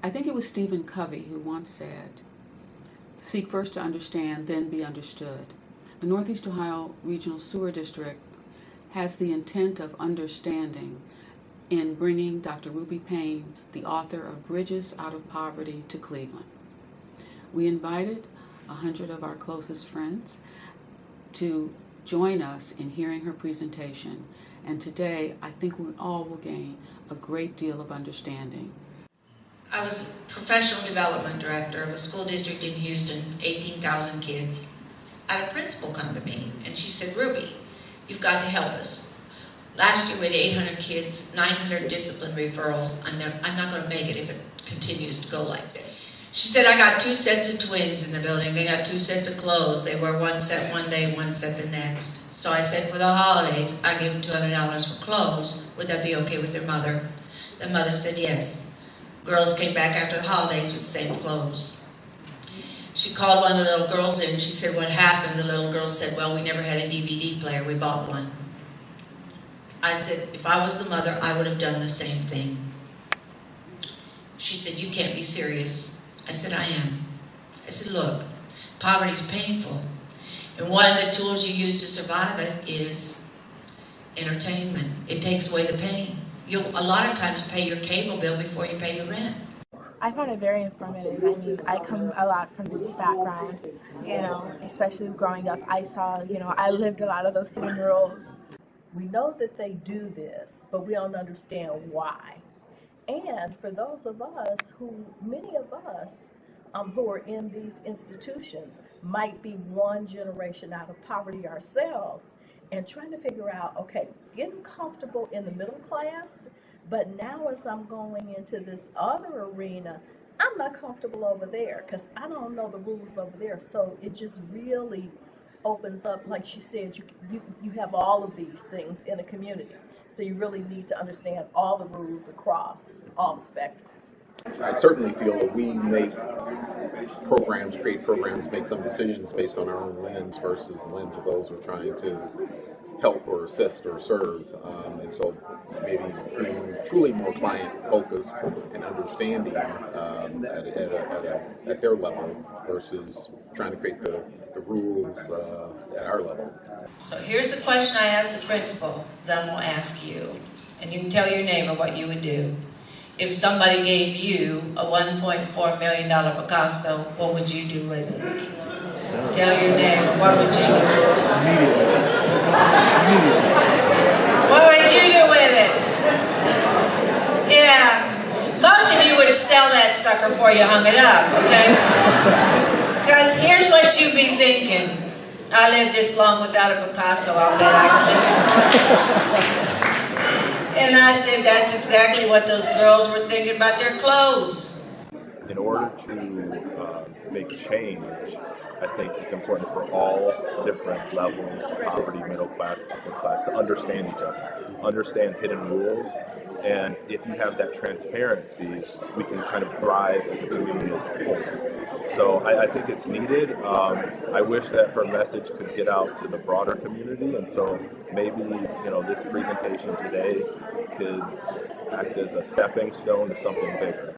I think it was Stephen Covey who once said, "Seek first to understand, then be understood." The Northeast Ohio Regional Sewer District has the intent of understanding in bringing Dr. Ruby Payne, the author of Bridges Out of Poverty, to Cleveland. We invited 100 of our closest friends to join us in hearing her presentation, and today I think we all will gain a great deal of understanding. I was professional development director of a school district in Houston, 18,000 kids. I had a principal come to me and she said, "Ruby, you've got to help us. Last year we had 800 kids, 900 discipline referrals. I'm not going to make it if it continues to go like this." She said, "I got 2 sets of twins in the building. They got 2 sets of clothes. They wear 1 set one day, 1 set the next. So I said, for the holidays, I give them $200 for clothes. Would that be okay with their mother?" The mother said yes. Girls came back after the holidays with the same clothes. She called one of the little girls in. She said, "What happened?" The little girl said, "Well, we never had a DVD player. We bought one." I said, "If I was the mother, I would have done the same thing." She said, "You can't be serious." I said, "I am." I said, "Look, poverty is painful. And one of the tools you use to survive it is entertainment. It takes away the pain. You'll a lot of times pay your cable bill before you pay your rent." I found it very informative. I mean, I come a lot from this background, especially growing up. I saw, I lived a lot of those hidden roles. We know that they do this, but we don't understand why. And for those of us many of us who are in these institutions might be one generation out of poverty ourselves and trying to figure out, okay, getting comfortable in the middle class, but now as I'm going into this other arena, I'm not comfortable over there because I don't know the rules over there. So it just really opens up, like she said, you have all of these things in a community. So you really need to understand all the rules across all the spectrums. I certainly feel that we create programs, make some decisions based on our own lens versus the lens of those who are trying to help or assist or serve. And so maybe being truly more client-focused and understanding at their level versus trying to create the rules at our level. So here's the question I asked the principal, then we'll ask you. And you can tell your neighbor what you would do. If somebody gave you a $1.4 million Picasso, what would you do with it? Tell your neighbor, what would you do? What would you do with it? Yeah, most of you would sell that sucker before you hung it up, okay? Because here's what you'd be thinking. I lived this long without a Picasso, I'll bet I can live somewhere. And I said, that's exactly what those girls were thinking about their clothes. In order to make change, I think it's important for all different levels, poverty, middle class, upper class, to understand each other, understand hidden rules. And if you have that transparency, we can kind of thrive as a community as a whole. So I think it's needed. I wish that her message could get out to the broader community, and so maybe this presentation today could act as a stepping stone to something bigger.